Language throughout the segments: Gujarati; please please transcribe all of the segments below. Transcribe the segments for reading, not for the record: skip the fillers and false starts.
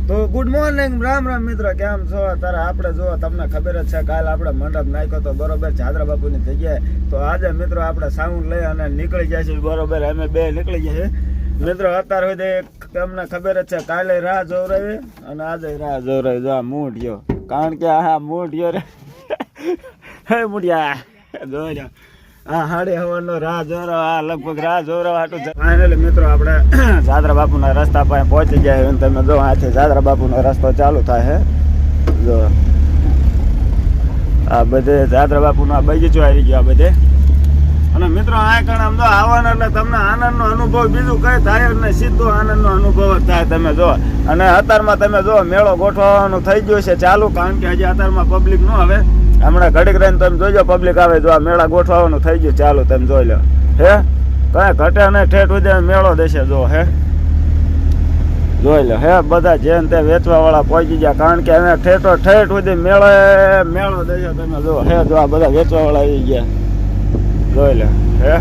તો ગુડ મોર્નિંગ, રામ રામ મિત્રો, કેમ છો? અત્યારે આપણે જો તમને ખબર જ છે, કાલે આપણે મંડપ નાખ્યો તો બરોબર જાદરા બાપુની જગ્યાએ. તો આજે મિત્રો આપણે સાઉન્ડ લઈ અને નીકળી જાય છે બરોબર. અમે બે નીકળી જાય છે મિત્રો. અત્યારે સુધી તમને ખબર જ છે, કાલે રાહ જોવરાવી અને આજે રાહ જોવરાવી. જો આ મૂઢિયો, કારણ કે આ મૂઢિયો રે હે મૂઢિયા જોઈ આ હાડી હવાનો રાહ જોરો. આ લગભગ રાહ જોરો હાટું ફાઇનલી મિત્રો આપણે જાદરા બાપુના રસ્તા પાસે પહોંચી ગયા. તમે જો આથી જાદરા બાપુનો રસ્તો ચાલુ થાય છે. જો આ બધે જાદરા બાપુનો બગીચો આવી ગયો આ બધે. અને મિત્રો આ કણ આમ તો આવવાના એટલે તમને આનંદનો અનુભવ બીજું કઈ થાય જ નહીં, સીધો આનંદનો અનુભવ જ થાય. તમે જો અને અત્યારમાં તમે જો મેળો ગોઠવવાનું થઈ ગયો છે ચાલુ, કારણ કે હજી અત્યારમાં પબ્લિક ન આવે. હમણાં ઘડીક રહીને તમે જોજો પબ્લિક આવે. જો આ મેળા ગોઠવવાનું થઈ ગયું ચાલુ, તમે જોઈ લો. હે કઈ ઘટે નહીં, ઠેઠ સુધી મેળો દેશે. જો હે જોઈ લો. હે બધા જેમ તે વેચવા વાળા પહોંચી ગયા, કારણ કે અમે ઠેઠ સુધી મેળો દેશે. તમે જો હે જો આ બધા વેચવા વાળા આવી ગયા. જોઈ લે હે,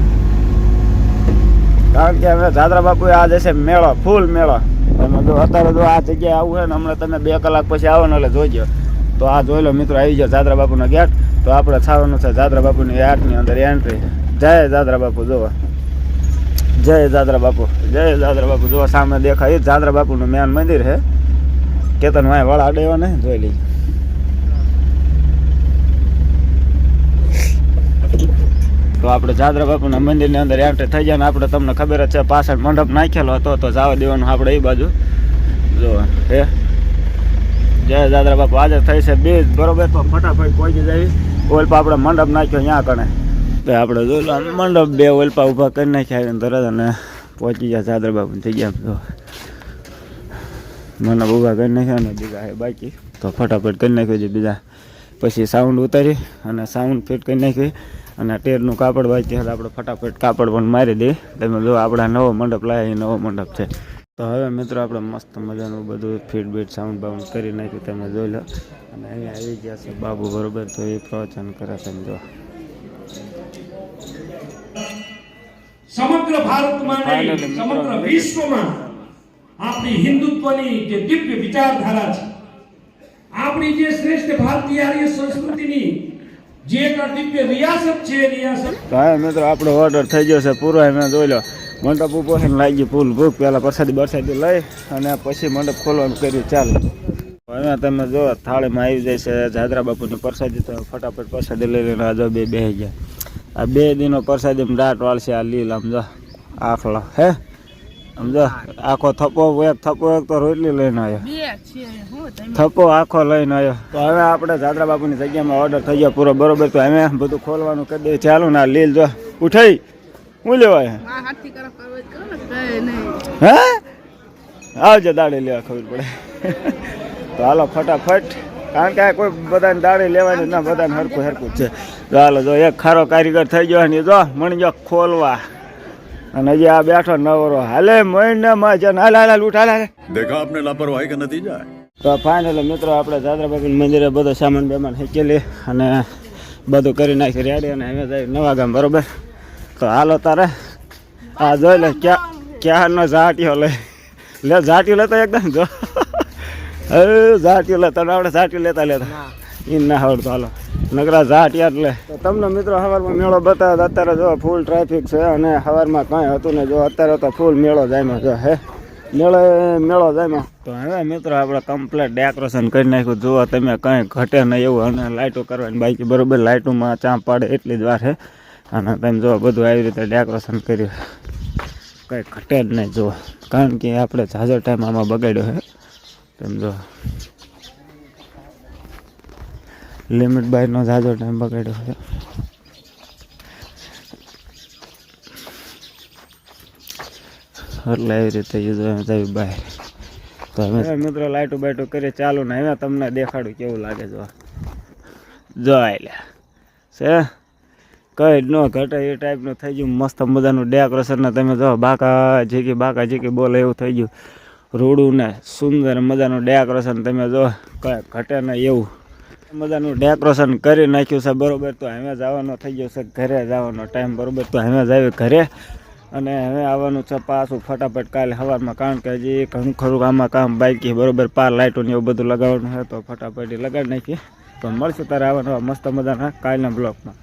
કારણ કે અમે જાદરા બાપુ આ જશે મેળો, ફૂલ મેળો. તમે જો અત્યારે જો આ જગ્યાએ આવું છે ને, હમણાં તમે 2 કલાક પછી આવો ને એટલે જોઈજો. તો આ જોઈ લો મિત્રો, આવી જાઓ જાદરા બાપુનો ગેટ. તો આપણે થવાનું છે જાદરા બાપુની ગેટની અંદર એન્ટ્રી. જય જાદરા બાપુ, જોવો જય જાદરા બાપુ, જય જાદરા બાપુ. જોવો સામે દેખાય એ જાદરા બાપુનું મેન મંદિર છે. કેતન વાય વાળા અડેવા ને જોઈ લઈએ. તો આપણે જાદરા બાપુના મંદિરની અંદર એન્ટ્રી થઈ જાય ને આપણે તમને ખબર જ છે, પાછળ મંડપ નાખેલો હતો તો જવા દેવાનું આપણે એ બાજુ. જો હે જય જાદરા બાપુ. આજે થઈ છે બીજ બરોબર, તો ફટાફટ પહોંચી જાય. ઓલપા આપણે મંડપ નાખ્યો ત્યાં કણે. તો આપણે જોઈ લો મંડપ 2 ઓલપા ઊભા કરી નાખ્યા તરત અને પહોંચી ગયા જાદરા બાપુ થઈ ગયા. તો મંડપ ઊભા કરી નાખ્યા અને બીજા છે બાકી, તો ફટાફટ કરી નાખ્યું છે બીજા. પછી સાઉન્ડ ઉતારી અને સાઉન્ડ ફિટ કરી નાખ્યું અને ટેરનું કાપડ બાકી હતા, આપણે ફટાફટ કાપડ પણ મારી દઈએ. તમે જો આપણા નવો મંડપ લાવ્યા, એ નવો મંડપ છે. તો હવે મિત્રો આપણે મસ્ત મજાનું બધું ફીટ બીટ સાઉન્ડ બાઉન્ડ કરી નાખ્યું, તમે જોઈ લો. અને અહીંયા આવી ગયા છે બાબુ બરોબર, તો એ પ્રવચન કરે છે. જો સમગ્ર ભારતમાં નહીં, સમગ્ર વિશ્વમાં આપણી હિન્દુત્વની જે દિવ્ય વિચારધારા છે, આપણી જે શ્રેષ્ઠ ભારતીય આર્ય સંસ્કૃતિની જે એક દિવ્ય રિયાસત છે, રિયાસત. તો હવે મિત્રો આપણો ઓર્ડર થઈ ગયો છે પૂરો. મેં જોઈ લો મંડપ ઉપર લાગી ફૂલ ભૂખ. પહેલાં પ્રસાદી લઈ અને પછી મંડપ ખોલવાનું કર્યું ચાલુ. હવે તમે જો થાળીમાં આવી જાય છે જાદરા બાપુની પ્રસાદી. તો ફટાફટ પ્રસાદી લઈ લઈને આ જો બેસી ગયા. આ 2 દિનો પ્રસાદીમાં દાટ વાળશે. આ લીલ આમ જો આખલો હે સમજો, આખો થપ્પો એક તો રોટલી લઈને આવ્યો, થપ્પો આખો લઈને આવ્યો. તો હવે આપણે જાદરા બાપુની જગ્યામાં ઓર્ડર થઈ ગયો પૂરો બરોબર. તો અમે બધું ખોલવાનું કરી દઈએ ચાલુ. ના લીલ જો ઉઠાઈ હું લેવાય હે આવજો દાડે લેવા ખબર પડે. તો હાલો ફટાફટ, કારણ કે કોઈ બધાને દાડે લેવાની ના, બધાને હરખું જ છે. તો હાલો જો એક ખારો કારીગર થઈ ગયો ને જો મણી જો ખોલવા. અને હજી આ બેઠો નવરો હાલે મહિને માં હાલ ઉઠા હાલ. देखा आपने लापरवाही का नतीजा है. તો ફાઇનલી મિત્રો આપણે જાદરા બાપુના મંદિરે બધો સામાન બેમાન હેકેલી અને બધું કરી નાખી રેડી. અને હવે જાય નવા ગામ બરોબર. તો હાલો તારે આ જોઈ લે ક્યારનો ઝાટીઓ લે ઝાટીઓ લેતો એકદમ જો ઝાટીઓ લેતા આપણે ઝાટીઓ લેતા એ ના આવડતો. હાલો નગરા ઝાટિયા એટલે. તો તમને મિત્રો સવારમાં મેળો બતાવ્યો. અત્યારે જો ફૂલ ટ્રાફિક છે અને સવારમાં કાંઈ હતું ને જો અત્યારે તો ફૂલ મેળો જાય જો હે મેળો જાય. તો હવે મિત્રો આપણે કમ્પ્લીટ ડેકોરેશન કરી નાખ્યું. જુઓ તમે કંઈ ઘટે નહીં એવું. અને લાઇટો કરવાની બાકી બરોબર, લાઇટોમાં ચાંપ પાડે એટલી જ વાર છે. અને તમે જો બધું આવી રીતે ડેકોરેશન કર્યું, કંઈ ઘટે જ નહીં જુઓ, કારણ કે આપણે ઝાઝર ટાઈમ આમાં બગાડ્યો છે. તમે જો લિમિટ બાયનો ઝાઝો ટાઈમ બગાડ્યો છે. એટલે એવી રીતે જવી બહાર. તો હવે મિત્રો લાઇટો બાઇટો કરી ચાલુ ને હવે તમને દેખાડું કેવું લાગે. જો આલે છે કઈ ન ઘટે એ ટાઈપનું થઈ ગયું. મસ્ત મજાનું ડેકોરેશન ને તમે જો બાકા ઝીકી બોલે એવું થઈ ગયું. રૂડું ને સુંદર મજાનું ડેકોરેશન તમે જો કઈ ઘટે ને એવું મજાનું ડેકોરેશન કરી નાખ્યું છે બરોબર. તો હવે જવાનો થઈ ગયો છે ઘરે જવાનો ટાઈમ બરોબર. તો હવે જ ઘરે અને હવે આવવાનું છે પાછું ફટાફટ કાલે સવારમાં, કારણ કે હજી ઘણું ખરું આમાં કામ બાકી બરોબર. પાર લાઇટો ને એવું બધું લગાવવાનું છે તો ફટાફટ લગાડી નાખીએ. તો મળશે તારે આવા નવા મસ્ત મજાના કાલના બ્લોગમાં.